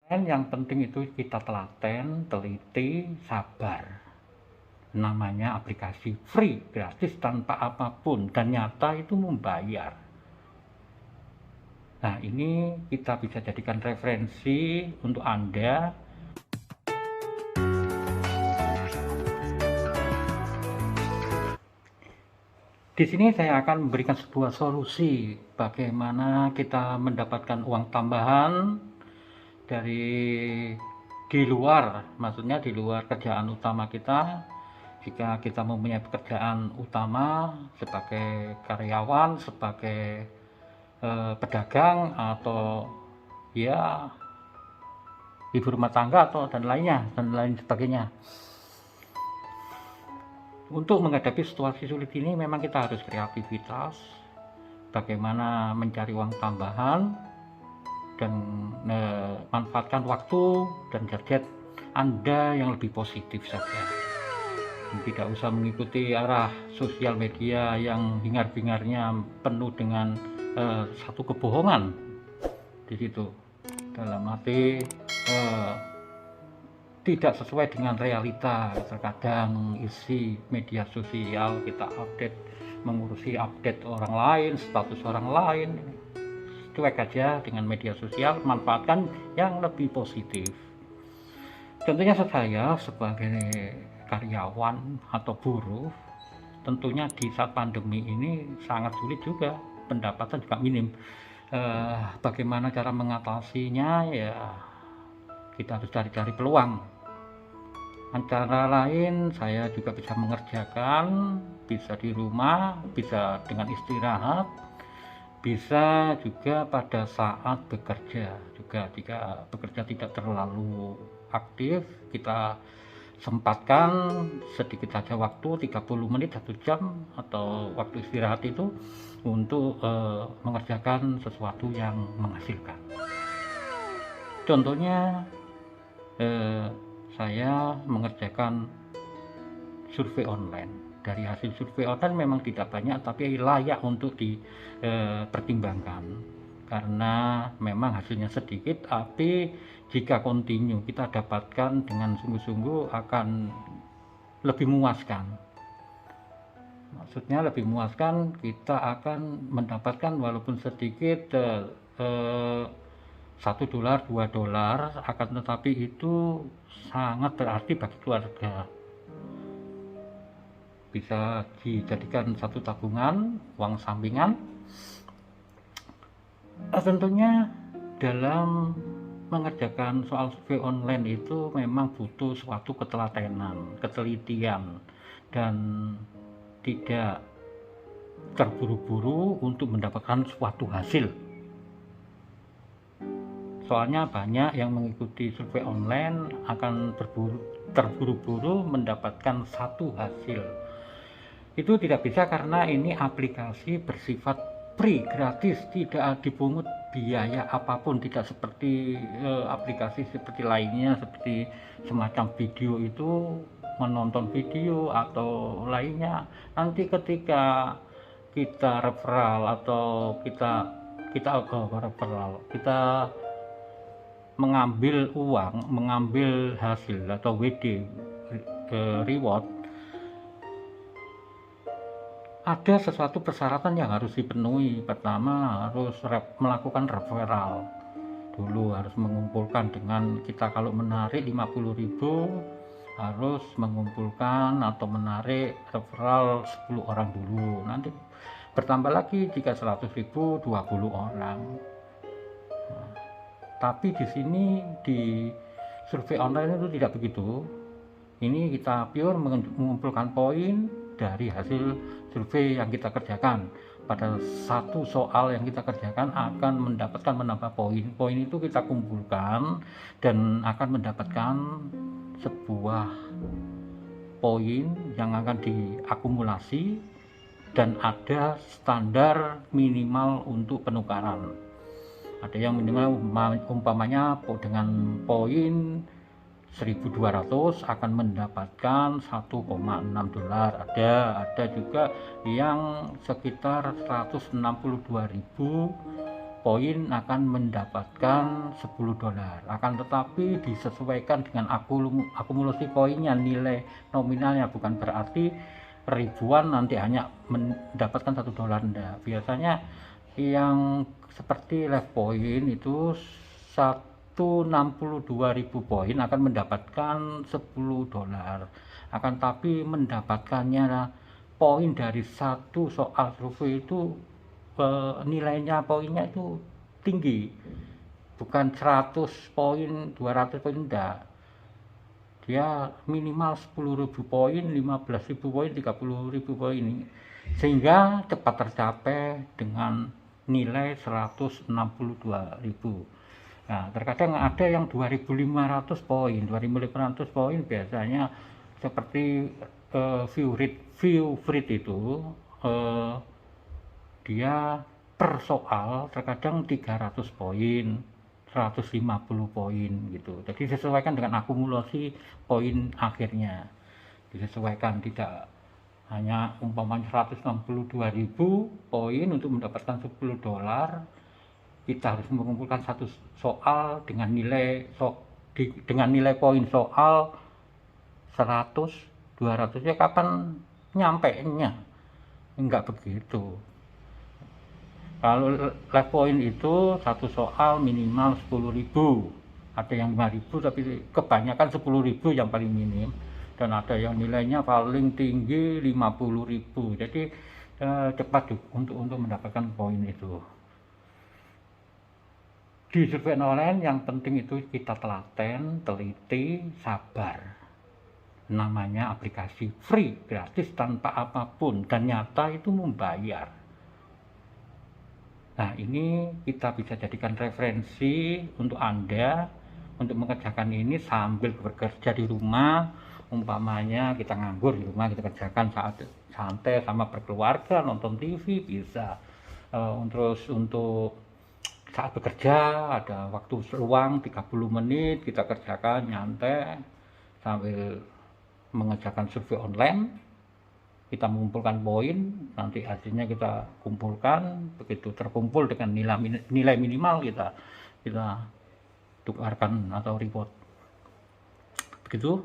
Dan yang penting itu kita telaten, teliti, sabar. Namanya aplikasi free, gratis tanpa apapun, dan nyata itu membayar. Nah, ini kita bisa jadikan referensi untuk Anda. Di sini saya akan memberikan sebuah solusi bagaimana kita mendapatkan uang tambahan dari di luar, maksudnya di luar kerjaan utama kita. Jika kita mempunyai pekerjaan utama sebagai karyawan, sebagai pedagang, atau ya ibu rumah tangga atau dan lain sebagainya. Untuk menghadapi situasi sulit ini memang kita harus kreativitas, bagaimana mencari uang tambahan dan manfaatkan waktu dan gadget Anda yang lebih positif saja. Tidak usah mengikuti arah sosial media yang hingar-bingarnya penuh dengan satu kebohongan di situ, dalam arti tidak sesuai dengan realita. Terkadang isi media sosial kita mengurusi update orang lain, status orang lain. Cuek aja dengan media sosial, manfaatkan yang lebih positif. Tentunya saya sebagai karyawan atau buruh, tentunya di saat pandemi ini sangat sulit juga, pendapatan juga minim. Bagaimana cara mengatasinya? Ya kita harus cari-cari peluang. Antara lain saya juga bisa mengerjakan, bisa di rumah, bisa dengan istirahat, bisa juga pada saat bekerja juga. Jika bekerja tidak terlalu aktif, kita sempatkan sedikit saja waktu, 30 menit, 1 jam atau waktu istirahat itu untuk mengerjakan sesuatu yang menghasilkan. Contohnya saya mengerjakan survei online. Dari hasil survei online memang tidak banyak, tapi layak untuk dipertimbangkan karena memang hasilnya sedikit, tapi jika kontinu kita dapatkan dengan sungguh-sungguh akan lebih memuaskan. Maksudnya lebih memuaskan, kita akan mendapatkan walaupun sedikit $1, $2, akan tetapi itu sangat berarti bagi keluarga. Bisa dijadikan satu tabungan, uang sampingan. Tentunya dalam mengerjakan soal survei online itu memang butuh suatu ketelatenan, ketelitian, dan tidak terburu-buru untuk mendapatkan suatu hasil. Soalnya banyak yang mengikuti survei online akan terburu-buru mendapatkan satu hasil. Itu tidak bisa karena ini aplikasi bersifat free, gratis, tidak dipungut biaya apapun, tidak seperti aplikasi seperti lainnya, seperti semacam video itu, menonton video atau lainnya. Nanti ketika kita referral atau kita mengambil uang, mengambil hasil atau WD reward, ada sesuatu persyaratan yang harus dipenuhi. Pertama, harus melakukan referral dulu, harus mengumpulkan dengan kita. Kalau menarik 50.000 harus mengumpulkan atau menarik referral 10 orang dulu, nanti bertambah lagi jika 100.000 20 orang. Tapi di sini di survei online itu tidak begitu. Ini kita pure mengumpulkan poin dari hasil survei yang kita kerjakan. Pada satu soal yang kita kerjakan akan menambah poin. Poin itu kita kumpulkan dan akan mendapatkan sebuah poin yang akan diakumulasi dan ada standar minimal untuk penukaran. Ada yang minimal umpamanya dengan poin 1.200 akan mendapatkan $1,6. Ada juga yang sekitar 162.000 poin akan mendapatkan 10 dolar. Akan tetapi disesuaikan dengan akumulasi poinnya, nilai nominalnya, bukan berarti ribuan nanti hanya mendapatkan 1 dolar. Enggak. Biasanya yang seperti live point itu 162.000 poin akan mendapatkan 10 dolar. Akan tapi mendapatkannya poin dari satu soal survei itu nilainya poinnya itu tinggi, bukan 100 poin 200 poin, enggak, dia minimal 10.000 poin, 15.000 poin, 30.000 poin, sehingga cepat tercapai dengan nilai 162.000. Nah, terkadang ada yang 2.500 poin, 2.500 poin biasanya seperti view rate itu dia per soal terkadang 300 poin, 150 poin gitu. Jadi disesuaikan dengan akumulasi poin akhirnya. Disesuaikan, tidak hanya umpamanya 162.000 poin untuk mendapatkan 10 dolar. Kita harus mengumpulkan satu soal dengan nilai poin soal 100, 200, ya kapan nyampainya? Enggak begitu. Kalau live point itu satu soal minimal 10.000, ada yang 5.000, tapi kebanyakan 10.000 yang paling minim, dan ada yang nilainya paling tinggi 50.000. Jadi cepat untuk mendapatkan poin itu. Di survei online yang penting itu kita telaten, teliti, sabar. Namanya aplikasi free, gratis, tanpa apapun, dan nyata itu membayar. Nah, ini kita bisa jadikan referensi untuk Anda untuk mengerjakan ini sambil bekerja di rumah. Umpamanya kita nganggur di rumah, kita kerjakan saat santai sama berkeluarga, nonton TV bisa. Terus untuk saat bekerja ada waktu luang 30 menit, kita kerjakan nyantai sambil mengerjakan survei online. Kita mengumpulkan poin, nanti hasilnya kita kumpulkan, begitu terkumpul dengan nilai minimal kita tukarkan atau report. Begitu.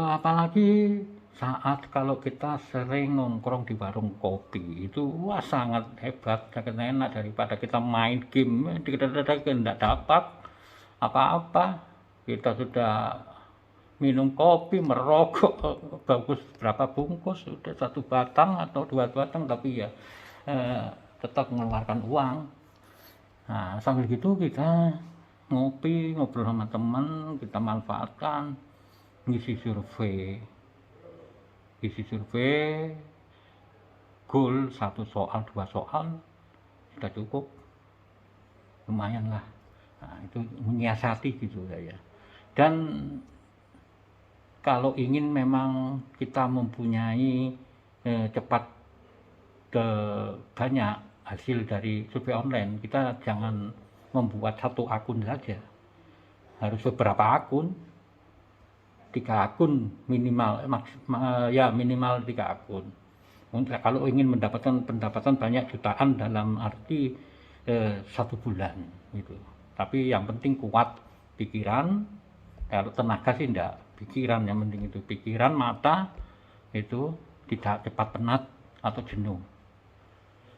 Apalagi saat kalau kita sering nongkrong di warung kopi, itu wah sangat hebat, sangat enak daripada kita main game, kita tidak dapat apa-apa. Kita sudah minum kopi, merokok, bagus berapa bungkus, sudah 1 batang atau 2 batang, tapi ya tetap mengeluarkan uang. Nah, sambil gitu kita ngopi, ngobrol sama teman, kita manfaatkan ngisi survei, goal 1 soal 2 soal sudah cukup, lumayan lah. Nah, itu menyiasati gitu ya. Dan kalau ingin memang kita mempunyai cepat banyak hasil dari survei online, kita jangan membuat 1 akun saja, harus beberapa akun, 3 akun minimal, minimal 3 akun. Kalau ingin mendapatkan pendapatan banyak jutaan dalam arti 1 bulan gitu. Tapi yang penting kuat pikiran, kalau tenaga sih enggak. Pikiran yang penting itu, pikiran, mata itu tidak cepat penat atau jenuh.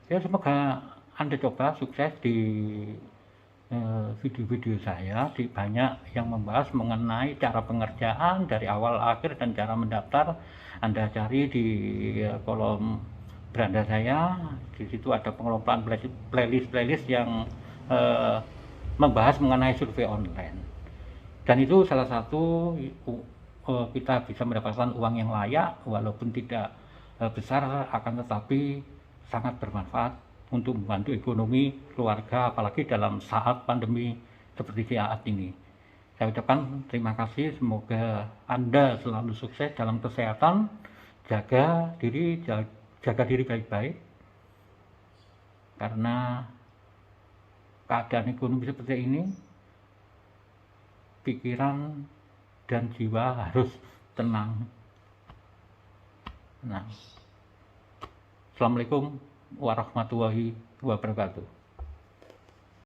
Ya, semoga Anda coba sukses di video-video saya, di banyak yang membahas mengenai cara pengerjaan dari awal akhir dan cara mendaftar. Anda cari di kolom beranda saya, di situ ada pengelompokan playlist yang membahas mengenai survei online. Dan itu salah satu kita bisa mendapatkan uang yang layak, walaupun tidak besar, akan tetapi sangat bermanfaat untuk membantu ekonomi keluarga, apalagi dalam saat pandemi seperti saat ini. Saya ucapkan terima kasih, semoga Anda selalu sukses dalam kesehatan, jaga diri baik-baik, karena keadaan ekonomi seperti ini, pikiran dan jiwa harus tenang. Nah, Assalamualaikum warahmatullahi wabarakatuh.